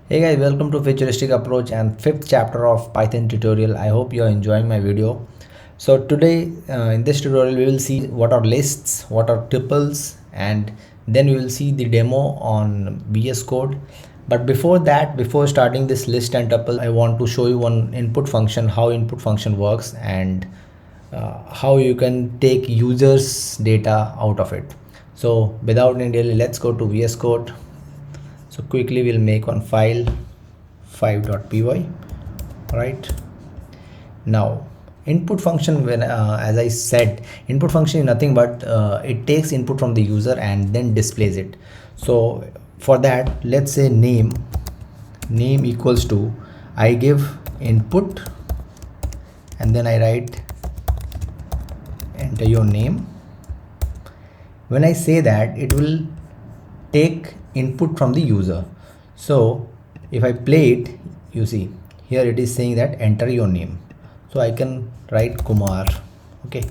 Hey guys, welcome to Futuristic Approach and fifth chapter of Python tutorial. I hope you're enjoying my video. So today in this tutorial we will see what are lists, what are tuples, and then we will see the demo on VS Code. But before that, before starting this list and tuple, I want to show you one input function, how input function works, and how you can take users data out of it. So without any delay, let's go to VS Code. So quickly we'll make one file 5.py. right now input function, when as I said, input function is nothing but it takes input from the user and then displays it. So for that, let's say name equals to, I give input and then I write enter your name. When I say that, it will take input from the user. So if I play it, you see here it is saying that enter your name. So I can write Kumar. Okay,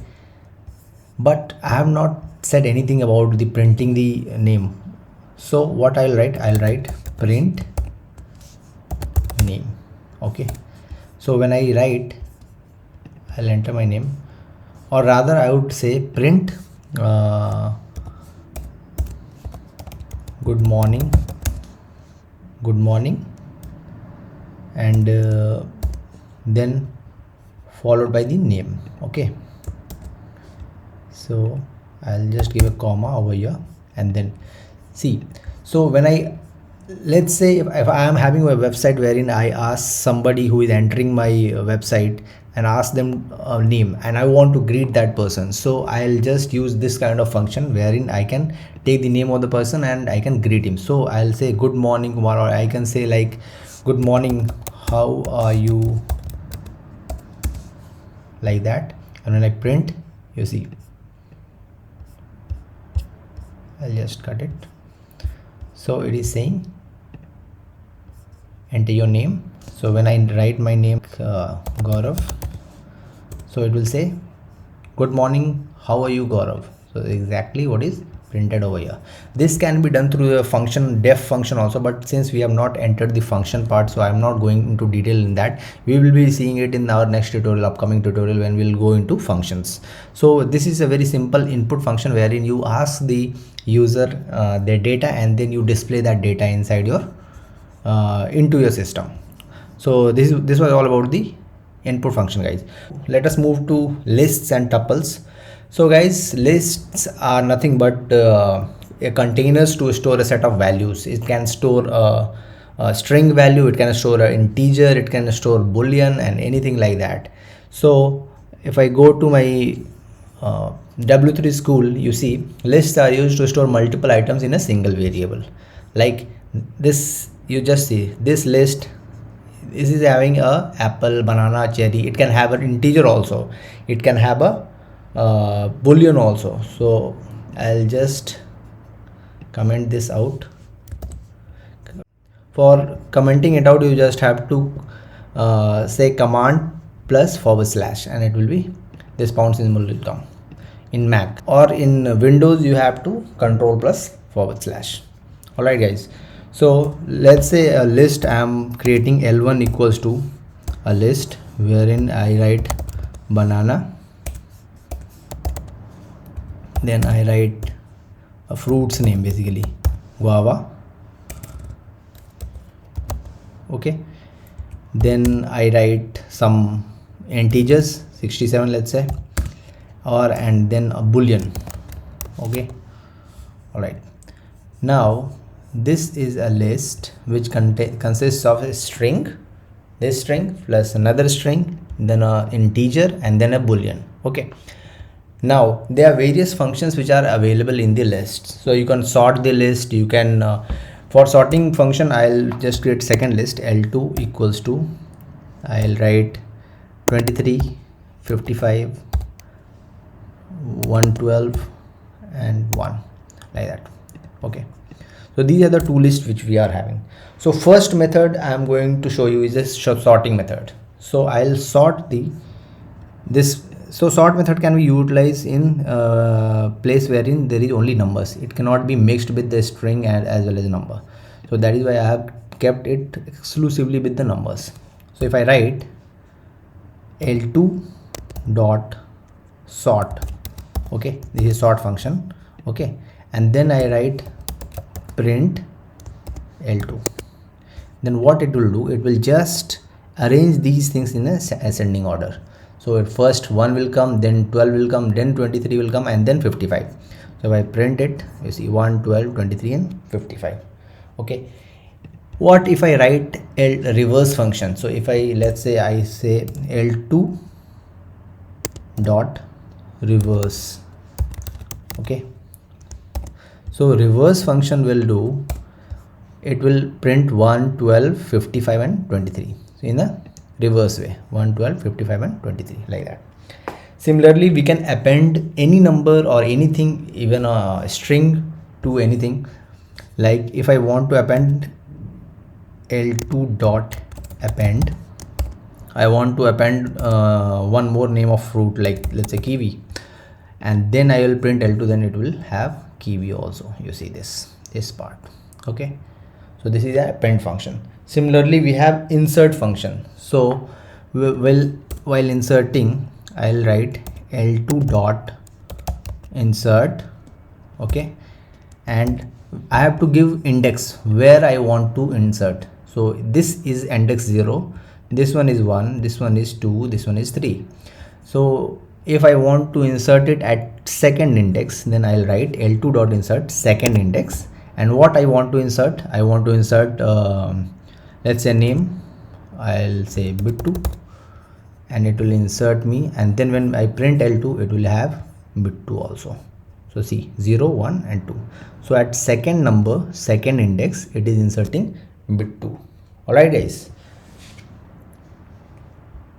but I have not said anything about the printing the name. So what I'll write print name. Okay, so when I write, I'll enter my name, or rather I would say print good morning, and then followed by the name. Okay, so I'll just give a comma over here and then see. So when I, let's say if I am having a website wherein I ask somebody who is entering my website and ask them a name and I want to greet that person, so I'll just use this kind of function wherein I can take the name of the person and I can greet him. So I'll say good morning Kumar, or I can say like good morning, how are you, like that. And when I print, you see, I'll just cut it. So it is saying enter your name. So when I write my name Gaurav, so it will say good morning, how are you Gaurav. So exactly what is printed over here. This can be done through a function, def function also, but since we have not entered the function part, so I'm not going into detail in that. We will be seeing it in our next tutorial, upcoming tutorial, when we'll go into functions. So this is a very simple input function wherein you ask the user their data and then you display that data inside your into your system. So this was all about the input function, guys. Let us move to lists and tuples. So guys, lists are nothing but a containers to store a set of values. It can store a string value, it can store an integer, it can store boolean and anything like that. So if I go to my W3 school, you see lists are used to store multiple items in a single variable. Like this, you just see this list. This is having a apple, banana, cherry. It can have an integer also. It can have a boolean also. So I'll just comment this out. For commenting it out, you just have to say command plus / and it will be this pound symbol will come. In Mac or in Windows, you have to control plus / all right guys. So let's say a list, I am creating L1 equals to a list wherein I write banana, then I write a fruit's name, basically guava. Okay, then I write some integers, 67 let's say, and then a boolean. Okay, all right. Now this is a list which consists of a string, this string plus another string, then a integer and then a boolean. Okay, now there are various functions which are available in the list. So you can sort the list. You can for sorting function, I'll just create second list, L2 equals to, I'll write 23, 55, 112 and 1, like that. Okay, so these are the two lists which we are having. So first method I am going to show you is a sorting method. So I'll sort this. So sort method can be utilized in place wherein there is only numbers. It cannot be mixed with the string and as well as number. So that is why I have kept it exclusively with the numbers. So if I write L2 dot sort, okay, this is sort function, okay, and then I write print L2, then what it will do, it will just arrange these things in a ascending order. So at first 1 will come, then 12 will come, then 23 will come, and then 55. So if I print it, you see 1, 12, 23 and 55. Okay, what if I write L reverse function? So if I, let's say I say L2 dot reverse, okay, so reverse function will do, it will print 1, 12, 55 and 23. So in a reverse way, 1, 12, 55 and 23, like that. Similarly, we can append any number or anything, even a string, to anything. Like if I want to append L2 dot append, I want to append one more name of fruit, like let's say kiwi, and then I will print L2, then it will have kiwi also. You see this part, okay. So this is a append function. Similarly, we have insert function. So while inserting, I'll write L2 dot insert, okay, and I have to give index where I want to insert. So this is index 0, this one is 1, this one is 2, this one is 3. So if I want to insert it at second index, then I'll write L2 dot insert second index. And what I want to insert, I want to insert let's say name, I'll say bit2, and it will insert me, and then when I print L2, it will have bit2 also. So see 0, 1 and 2. So at second number, second index, it is inserting bit2. Alright guys.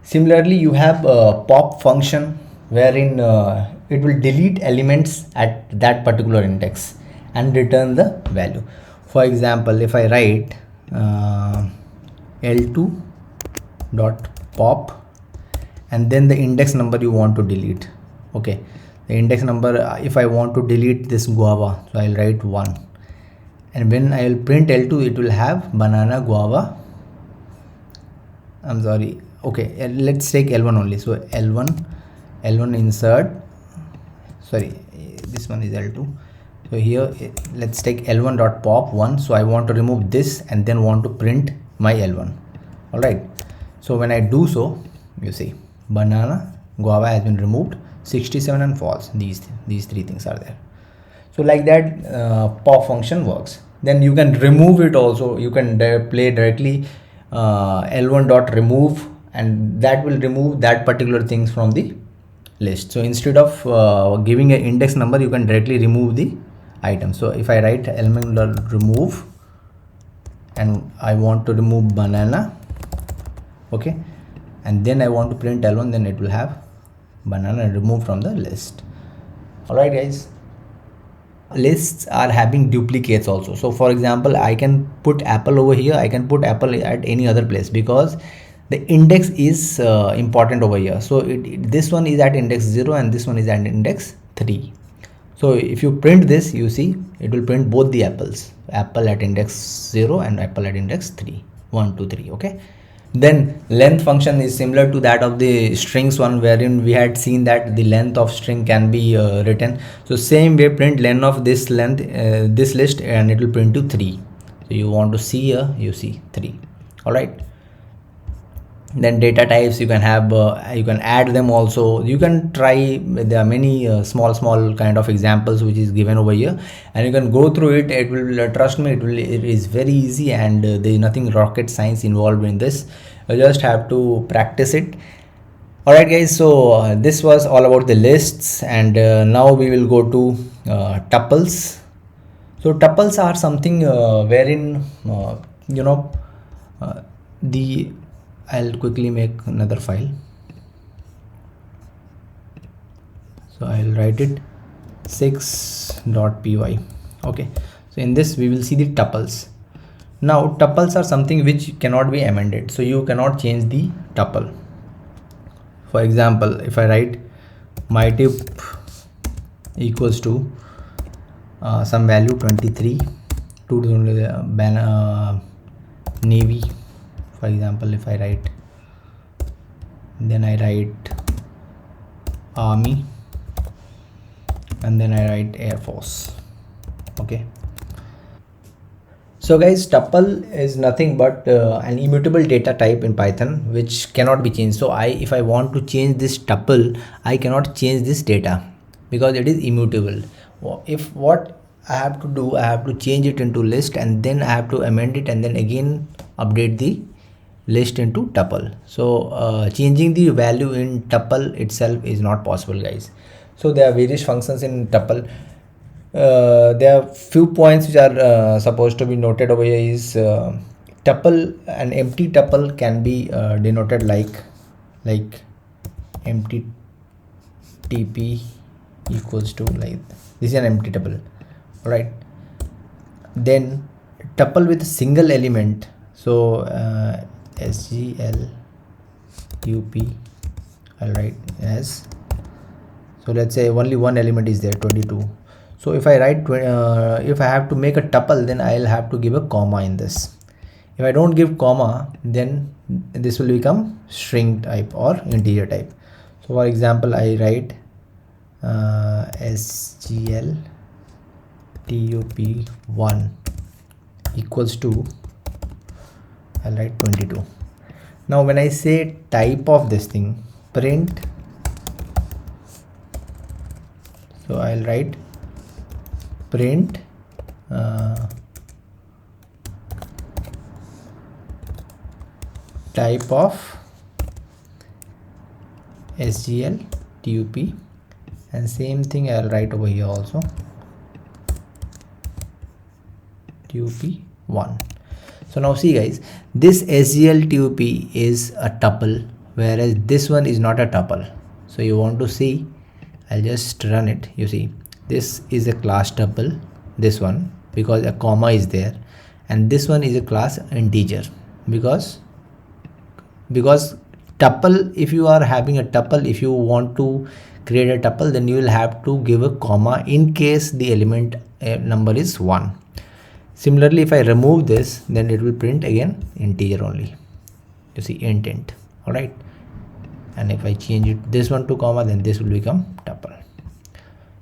Similarly, you have a pop function wherein it will delete elements at that particular index and return the value. For example, if I write L2 dot pop and then the index number you want to delete, okay, the index number, if I want to delete this guava, so I'll write 1, and when I will print L2, it will have banana, guava, I'm sorry, okay, let's take L1 only. So L1 insert, sorry, this one is L2. So here let's take L1 dot pop 1. So I want to remove this and then want to print my L1. All right, so when I do so, you see banana, guava has been removed, 67 and false, these three things are there. So like that pop function works. Then you can remove it also. You can play directly L1 dot remove, and that will remove that particular things from the list. So instead of giving an index number, you can directly remove the item. So if I write element dot remove and I want to remove banana, okay, and then I want to print L1, then it will have banana and remove from the list. All right guys, lists are having duplicates also. So for example, I can put apple over here, I can put apple at any other place, because the index is important over here. So this one is at index 0 and this one is at index 3. So if you print this, you see it will print both the apples, apple at index 0 and apple at index 3, 1, 2, 3, okay. Then length function is similar to that of the strings one, wherein we had seen that the length of string can be written. So same way, print length of this length, this list, and it will print to 3. So you want to see here, you see 3. All right. Then data types, you can have you can add them also. You can try, there are many small kind of examples which is given over here, and you can go through it. It will, trust me, it is very easy, and there is nothing rocket science involved in this. You just have to practice it. All right guys, so this was all about the lists, and now we will go to tuples. So tuples are something wherein you know I'll quickly make another file. So I'll write it 6.py. okay, so in this we will see the tuples. Now tuples are something which cannot be amended, so you cannot change the tuple. For example, if I write mytip equals to some value 23 to navy. For example, if I write, then I write army, and then I write air force. Okay, so guys, tuple is nothing but an immutable data type in Python which cannot be changed. So if I want to change this tuple, I cannot change this data because it is immutable. If what I have to do, I have to change it into list, and then I have to amend it, and then again update the list into tuple. So changing the value in tuple itself is not possible, guys. So there are various functions in tuple. There are few points which are supposed to be noted over here. Is tuple, an empty tuple can be denoted like empty tp equals to, like, this is an empty tuple. All right, then tuple with a single element, so sgl tup, I'll write as, so let's say only one element is there, 22. So if I write if I have to make a tuple, then I'll have to give a comma in this. If I don't give comma, then this will become string type or integer type. So for example, I write sgl tup1 equals to, I'll write 22. Now when I say type of this thing, print, so I'll write print type of sgl tup, and same thing I'll write over here also, tup1. So now see guys, this sgl tup is a tuple, whereas this one is not a tuple. So you want to see, I'll just run it. You see, this is a class tuple, this one, because a comma is there, and this one is a class integer because tuple, if you are having a tuple, if you want to create a tuple, then you will have to give a comma in case the element number is 1. Similarly, if I remove this, then it will print again integer only. You see, int. All right, and if I change it this one to comma, then this will become tuple.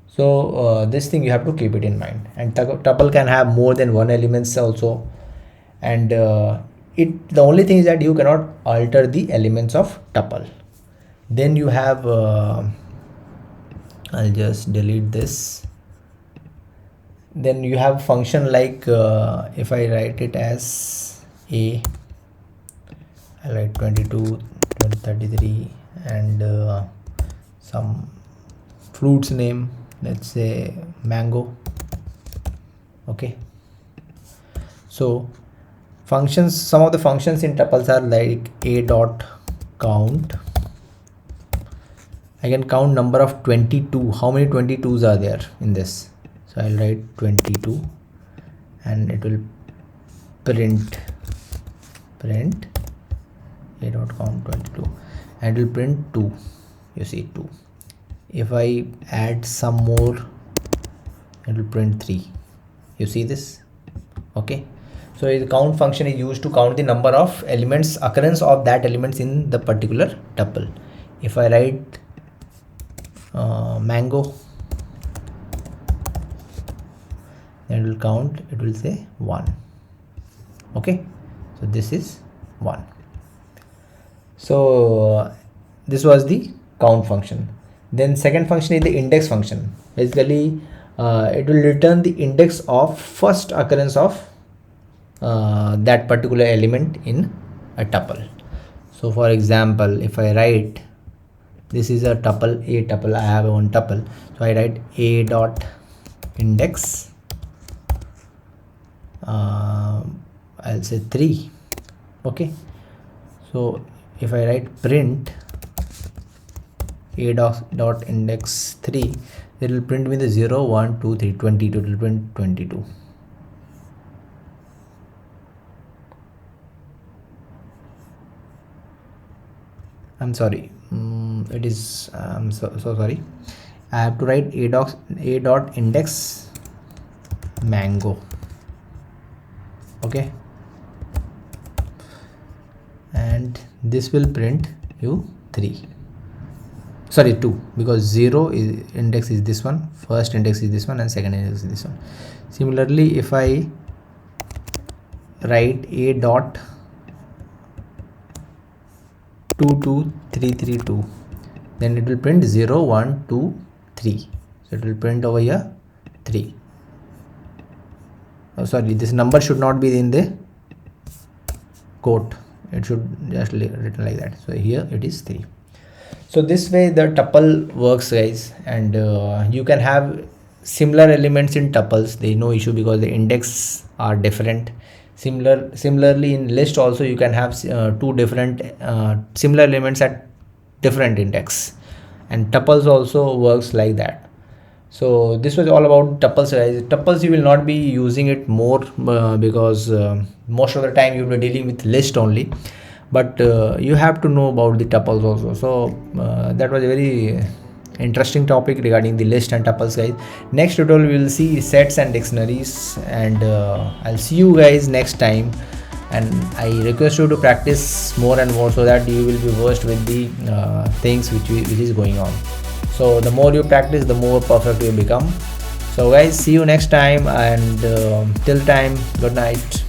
So this thing you have to keep it in mind. And tuple can have more than one elements also, and the only thing is that you cannot alter the elements of tuple. Then you have I'll just delete this. Then you have function like if I write it as a, I write 22, 33, and some fruits name, let's say mango. Okay, so functions, some of the functions in tuples are like a dot count. I can count number of 22. How many 22s are there in this? So I'll write 22, and it will print a dot count 22, and it will print 2. You see 2. If I add some more, it will print 3. You see this? Okay, so the count function is used to count the number of elements, occurrence of that elements in the particular tuple. If I write mango, then it will count, it will say 1. Okay, so this is 1. So this was the count function. Then second function is the index function. Basically it will return the index of first occurrence of that particular element in a tuple. So for example, if I write, this is a tuple, I have one tuple, so I write a dot index, I'll say 3. Okay, so if I write print a dot index 3, it will print me the 0, 1, 2, 3, 22. It will print 22. I'm sorry, it is so sorry. I have to write a dot index mango. Okay, this will print you 3, sorry 2, because 0 is index is this one, first index is this one, and second index is this one. Similarly, if I write a dot 22332, then it will print 0 1 2 3, so it will print over here 3. Oh, sorry, this number should not be in the quote, it should just written like that. So here it is 3. So this way the tuple works, guys, and you can have similar elements in tuples. There is no issue because the index are different. Similarly in list also you can have two different similar elements at different index, and tuples also works like that. So this was all about tuples, guys. Tuples you will not be using it more because most of the time you will be dealing with list only, but you have to know about the tuples also. So that was a very interesting topic regarding the list and tuples, guys. Next tutorial we will see sets and dictionaries, and I'll see you guys next time. And I request you to practice more and more so that you will be versed with the things which is going on. So the more you practice, the more perfect you become. So guys, see you next time, and till time, good night.